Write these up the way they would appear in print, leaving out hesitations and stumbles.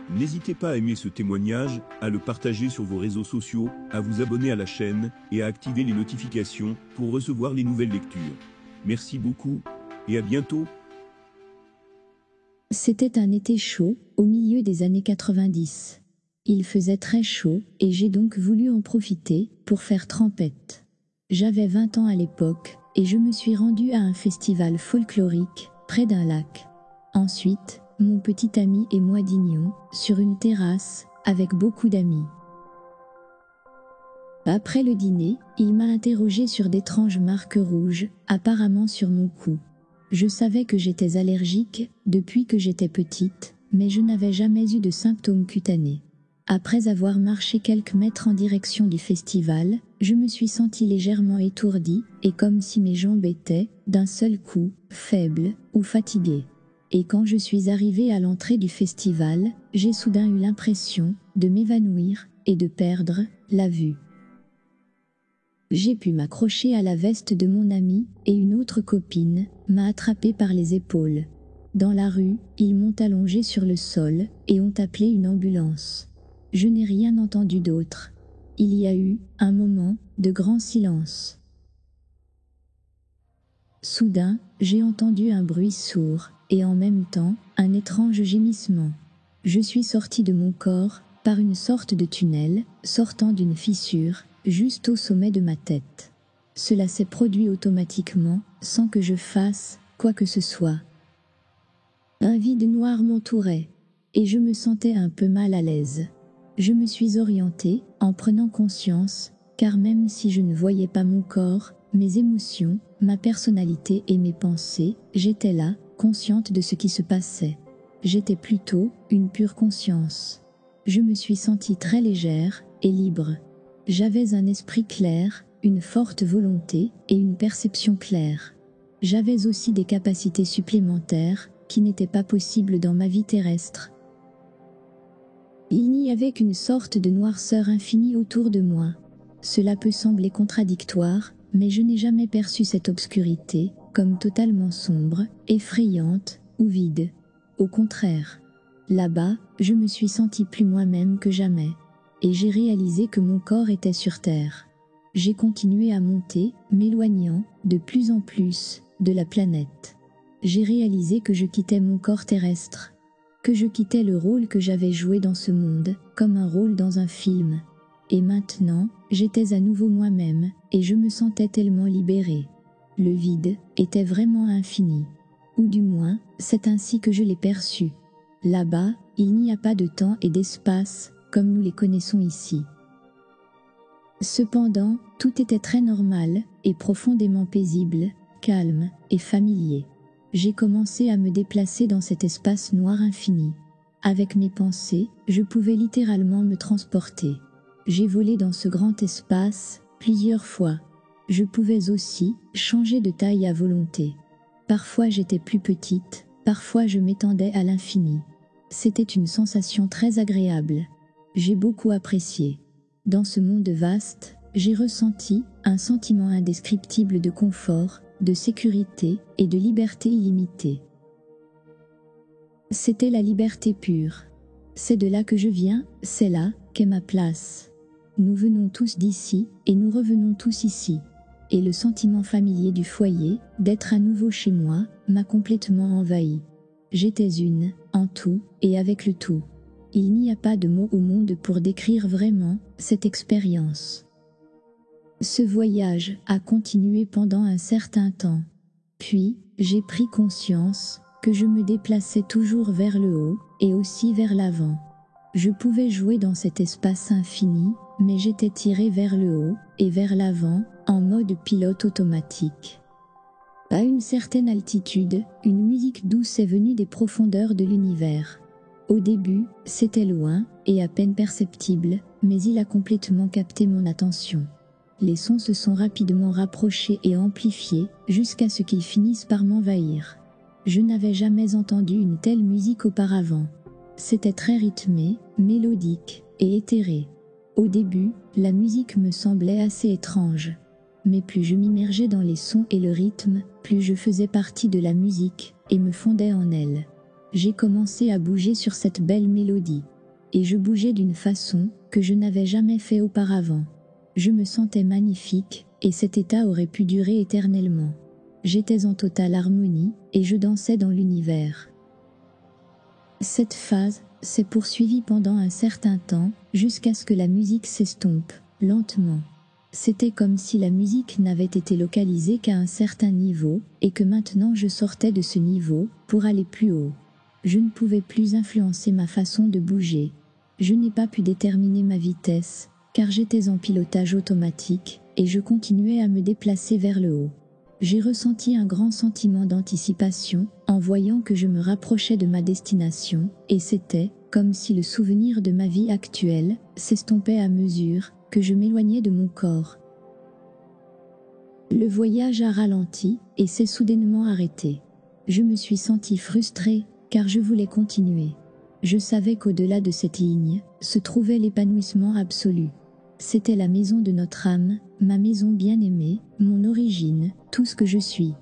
N'hésitez pas à aimer ce témoignage, à le partager sur vos réseaux sociaux, à vous abonner à la chaîne et à activer les notifications pour recevoir les nouvelles lectures. Merci beaucoup et à bientôt. C'était un été chaud, au milieu des années 90. Il faisait très chaud et j'ai donc voulu en profiter pour faire trempette. J'avais 20 ans à l'époque et je me suis rendue à un festival folklorique près d'un lac. Ensuite, mon petit ami et moi dînions sur une terrasse avec beaucoup d'amis. Après le dîner, il m'a interrogé sur d'étranges marques rouges, apparemment sur mon cou. Je savais que j'étais allergique depuis que j'étais petite, mais je n'avais jamais eu de symptômes cutanés. Après avoir marché quelques mètres en direction du festival, je me suis sentie légèrement étourdie et comme si mes jambes étaient, d'un seul coup, faibles ou fatiguées. Et quand je suis arrivée à l'entrée du festival, j'ai soudain eu l'impression de m'évanouir et de perdre la vue. J'ai pu m'accrocher à la veste de mon ami et une autre copine m'a attrapée par les épaules. Dans la rue, ils m'ont allongée sur le sol et ont appelé une ambulance. Je n'ai rien entendu d'autre. Il y a eu un moment de grand silence. Soudain, j'ai entendu un bruit sourd et en même temps, un étrange gémissement. Je suis sortie de mon corps par une sorte de tunnel sortant d'une fissure juste au sommet de ma tête. Cela s'est produit automatiquement sans que je fasse quoi que ce soit. Un vide noir m'entourait et je me sentais un peu mal à l'aise. Je me suis orientée en prenant conscience, car même si je ne voyais pas mon corps, mes émotions, ma personnalité et mes pensées, j'étais là, consciente de ce qui se passait. J'étais plutôt une pure conscience. Je me suis sentie très légère et libre. J'avais un esprit clair, une forte volonté et une perception claire. J'avais aussi des capacités supplémentaires qui n'étaient pas possibles dans ma vie terrestre. Il n'y avait qu'une sorte de noirceur infinie autour de moi. Cela peut sembler contradictoire, mais je n'ai jamais perçu cette obscurité comme totalement sombre, effrayante ou vide. Au contraire, là-bas, je me suis sentie plus moi-même que jamais, et j'ai réalisé que mon corps était sur terre. J'ai continué à monter, m'éloignant de plus en plus de la planète. J'ai réalisé que je quittais mon corps terrestre, que je quittais le rôle que j'avais joué dans ce monde, comme un rôle dans un film. Et maintenant, j'étais à nouveau moi-même, et je me sentais tellement libérée. Le vide était vraiment infini. Ou du moins, c'est ainsi que je l'ai perçu. Là-bas, il n'y a pas de temps et d'espace, comme nous les connaissons ici. Cependant, tout était très normal et profondément paisible, calme et familier. J'ai commencé à me déplacer dans cet espace noir infini. Avec mes pensées, je pouvais littéralement me transporter. J'ai volé dans ce grand espace plusieurs fois. Je pouvais aussi changer de taille à volonté. Parfois j'étais plus petite, parfois je m'étendais à l'infini. C'était une sensation très agréable. J'ai beaucoup apprécié. Dans ce monde vaste, j'ai ressenti un sentiment indescriptible de confort, de sécurité et de liberté illimitée. C'était la liberté pure. C'est de là que je viens, c'est là qu'est ma place. Nous venons tous d'ici et nous revenons tous ici. Et le sentiment familier du foyer, d'être à nouveau chez moi, m'a complètement envahi. J'étais une, en tout et avec le tout. Il n'y a pas de mots au monde pour décrire vraiment cette expérience. Ce voyage a continué pendant un certain temps. Puis, j'ai pris conscience que je me déplaçais toujours vers le haut et aussi vers l'avant. Je pouvais jouer dans cet espace infini, mais j'étais tiré vers le haut et vers l'avant en mode pilote automatique. À une certaine altitude, une musique douce est venue des profondeurs de l'univers. Au début, c'était loin et à peine perceptible, mais il a complètement capté mon attention. Les sons se sont rapidement rapprochés et amplifiés jusqu'à ce qu'ils finissent par m'envahir. Je n'avais jamais entendu une telle musique auparavant. C'était très rythmé, mélodique et éthéré. Au début, la musique me semblait assez étrange. Mais plus je m'immergeais dans les sons et le rythme, plus je faisais partie de la musique et me fondais en elle. J'ai commencé à bouger sur cette belle mélodie. et je bougeais d'une façon que je n'avais jamais fait auparavant. Je me sentais magnifique, et cet état aurait pu durer éternellement. J'étais en totale harmonie, et je dansais dans l'univers. Cette phase s'est poursuivie pendant un certain temps, jusqu'à ce que la musique s'estompe, lentement. C'était comme si la musique n'avait été localisée qu'à un certain niveau, et que maintenant je sortais de ce niveau, pour aller plus haut. Je ne pouvais plus influencer ma façon de bouger. Je n'ai pas pu déterminer ma vitesse, car j'étais en pilotage automatique, et je continuais à me déplacer vers le haut. J'ai ressenti un grand sentiment d'anticipation, en voyant que je me rapprochais de ma destination, et c'était comme si le souvenir de ma vie actuelle s'estompait à mesure que je m'éloignais de mon corps. Le voyage a ralenti, et s'est soudainement arrêté. Je me suis sentie frustrée, car je voulais continuer. Je savais qu'au-delà de cette ligne se trouvait l'épanouissement absolu. C'était la maison de notre âme, ma maison bien-aimée, mon origine, tout ce que je suis.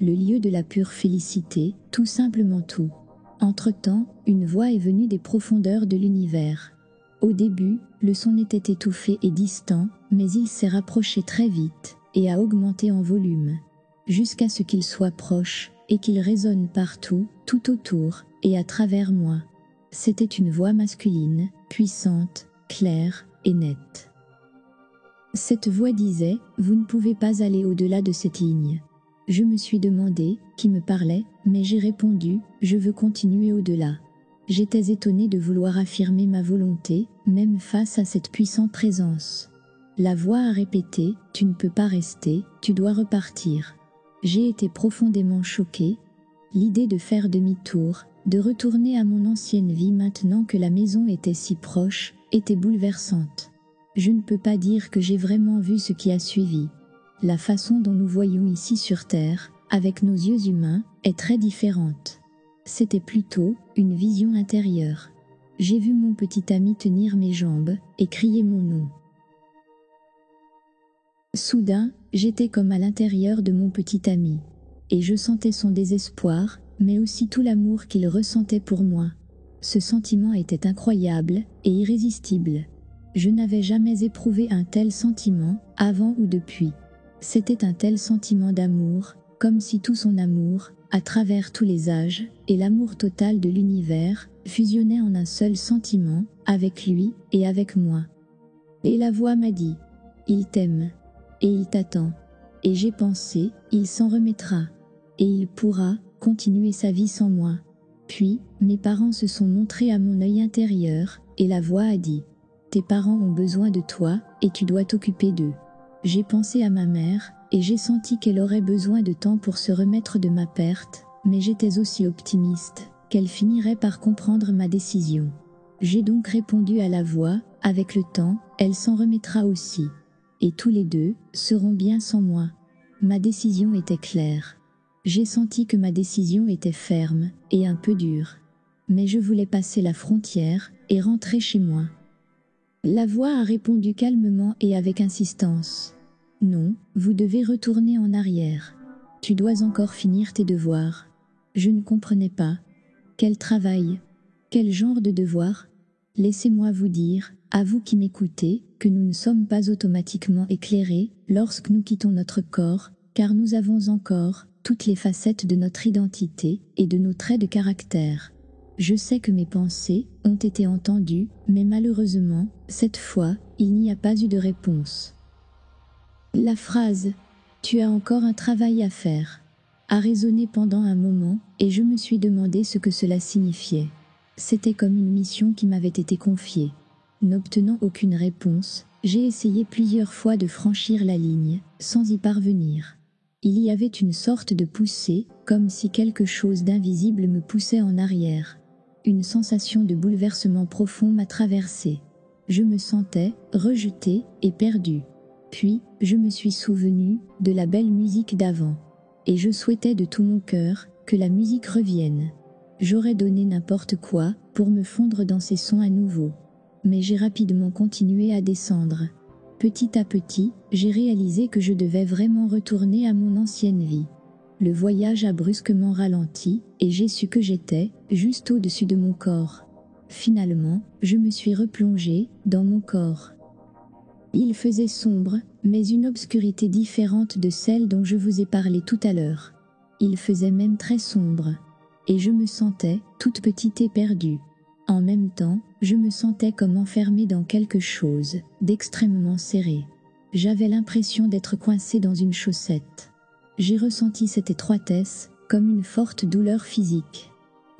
Le lieu de la pure félicité, tout simplement tout. Entre-temps, une voix est venue des profondeurs de l'univers. Au début, le son était étouffé et distant, mais il s'est rapproché très vite, et a augmenté en volume, jusqu'à ce qu'il soit proche, et qu'il résonne partout, tout autour, et à travers moi. C'était une voix masculine, puissante, claire et nette. Cette voix disait « Vous ne pouvez pas aller au-delà de cette ligne ». Je me suis demandé qui me parlait, mais j'ai répondu « Je veux continuer au-delà ». J'étais étonnée de vouloir affirmer ma volonté, même face à cette puissante présence. La voix a répété « Tu ne peux pas rester, tu dois repartir ». J'ai été profondément choquée. L'idée de faire demi-tour, de retourner à mon ancienne vie maintenant que la maison était si proche, était bouleversante. Je ne peux pas dire que j'ai vraiment vu ce qui a suivi. La façon dont nous voyons ici sur Terre, avec nos yeux humains, est très différente. C'était plutôt une vision intérieure. J'ai vu mon petit ami tenir mes jambes et crier mon nom. Soudain, j'étais comme à l'intérieur de mon petit ami, et je sentais son désespoir, mais aussi tout l'amour qu'il ressentait pour moi. Ce sentiment était incroyable et irrésistible. Je n'avais jamais éprouvé un tel sentiment, avant ou depuis. C'était un tel sentiment d'amour, comme si tout son amour, à travers tous les âges, et l'amour total de l'univers, fusionnaient en un seul sentiment, avec lui et avec moi. Et la voix m'a dit « Il t'aime, et il t'attend. » Et j'ai pensé « Il s'en remettra, et il pourra continuer sa vie sans moi. » Puis, mes parents se sont montrés à mon œil intérieur, et la voix a dit « Tes parents ont besoin de toi, et tu dois t'occuper d'eux. » J'ai pensé à ma mère, et j'ai senti qu'elle aurait besoin de temps pour se remettre de ma perte, mais j'étais aussi optimiste qu'elle finirait par comprendre ma décision. J'ai donc répondu à la voix, avec le temps, elle s'en remettra aussi. Et tous les deux seront bien sans moi. Ma décision était claire. J'ai senti que ma décision était ferme et un peu dure. Mais je voulais passer la frontière et rentrer chez moi. La voix a répondu calmement et avec insistance. Non, vous devez retourner en arrière. Tu dois encore finir tes devoirs. Je ne comprenais pas. Quel travail? Quel genre de devoir? Laissez-moi vous dire, à vous qui m'écoutez, que nous ne sommes pas automatiquement éclairés lorsque nous quittons notre corps, car nous avons encore toutes les facettes de notre identité et de nos traits de caractère. Je sais que mes pensées ont été entendues, mais malheureusement, cette fois, il n'y a pas eu de réponse. La phrase « Tu as encore un travail à faire » a résonné pendant un moment et je me suis demandé ce que cela signifiait. C'était comme une mission qui m'avait été confiée. N'obtenant aucune réponse, j'ai essayé plusieurs fois de franchir la ligne, sans y parvenir. Il y avait une sorte de poussée, comme si quelque chose d'invisible me poussait en arrière. Une sensation de bouleversement profond m'a traversée. Je me sentais rejetée et perdue. Puis, je me suis souvenue de la belle musique d'avant. Et je souhaitais de tout mon cœur que la musique revienne. J'aurais donné n'importe quoi pour me fondre dans ces sons à nouveau. Mais j'ai rapidement continué à descendre. Petit à petit, j'ai réalisé que je devais vraiment retourner à mon ancienne vie. Le voyage a brusquement ralenti, et j'ai su que j'étais juste au-dessus de mon corps. Finalement, je me suis replongée dans mon corps. Il faisait sombre, mais une obscurité différente de celle dont je vous ai parlé tout à l'heure. Il faisait même très sombre. Et je me sentais toute petite et perdue. En même temps, je me sentais comme enfermée dans quelque chose d'extrêmement serré. J'avais l'impression d'être coincée dans une chaussette. J'ai ressenti cette étroitesse comme une forte douleur physique.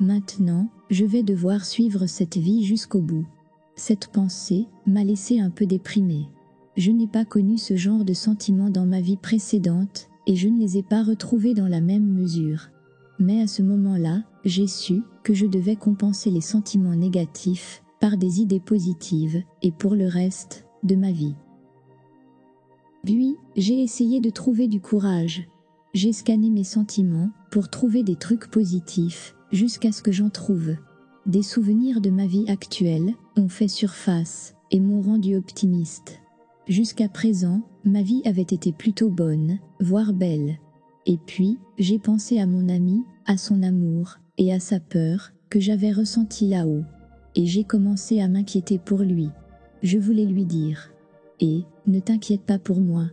Maintenant, je vais devoir suivre cette vie jusqu'au bout. Cette pensée m'a laissé un peu déprimée. Je n'ai pas connu ce genre de sentiments dans ma vie précédente et je ne les ai pas retrouvés dans la même mesure. Mais à ce moment-là, j'ai su que je devais compenser les sentiments négatifs par des idées positives et pour le reste de ma vie. Puis, j'ai essayé de trouver du courage. J'ai scanné mes sentiments pour trouver des trucs positifs jusqu'à ce que j'en trouve. Des souvenirs de ma vie actuelle ont fait surface et m'ont rendu optimiste. Jusqu'à présent, ma vie avait été plutôt bonne, voire belle. Et puis, j'ai pensé à mon ami, à son amour et à sa peur que j'avais ressentie là-haut. Et j'ai commencé à m'inquiéter pour lui. Je voulais lui dire « Et, ne t'inquiète pas pour moi.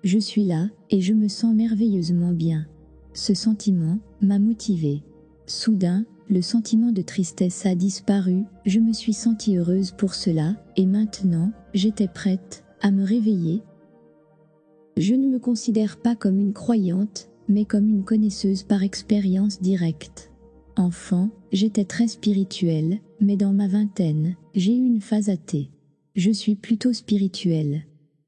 Je suis là et je me sens merveilleusement bien. » Ce sentiment m'a motivée. Soudain, le sentiment de tristesse a disparu, je me suis sentie heureuse pour cela, et maintenant, j'étais prête à me réveiller. Je ne me considère pas comme une croyante, mais comme une connaisseuse par expérience directe. Enfant, j'étais très spirituelle, mais dans ma vingtaine, j'ai eu une phase athée. Je suis plutôt spirituelle.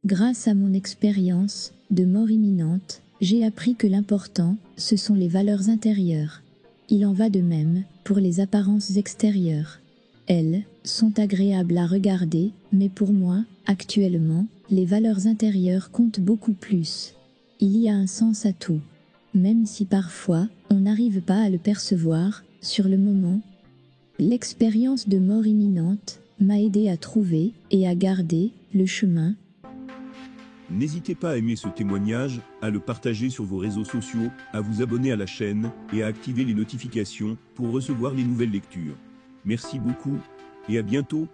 Grâce à mon expérience de mort imminente, j'ai appris que l'important, ce sont les valeurs intérieures. Il en va de même pour les apparences extérieures. Elles sont agréables à regarder, mais pour moi, actuellement, les valeurs intérieures comptent beaucoup plus. Il y a un sens à tout. Même si parfois, on n'arrive pas à le percevoir, sur le moment. L'expérience de mort imminente m'a aidé à trouver et à garder le chemin. N'hésitez pas à aimer ce témoignage, à le partager sur vos réseaux sociaux, à vous abonner à la chaîne et à activer les notifications pour recevoir les nouvelles lectures. Merci beaucoup et à bientôt.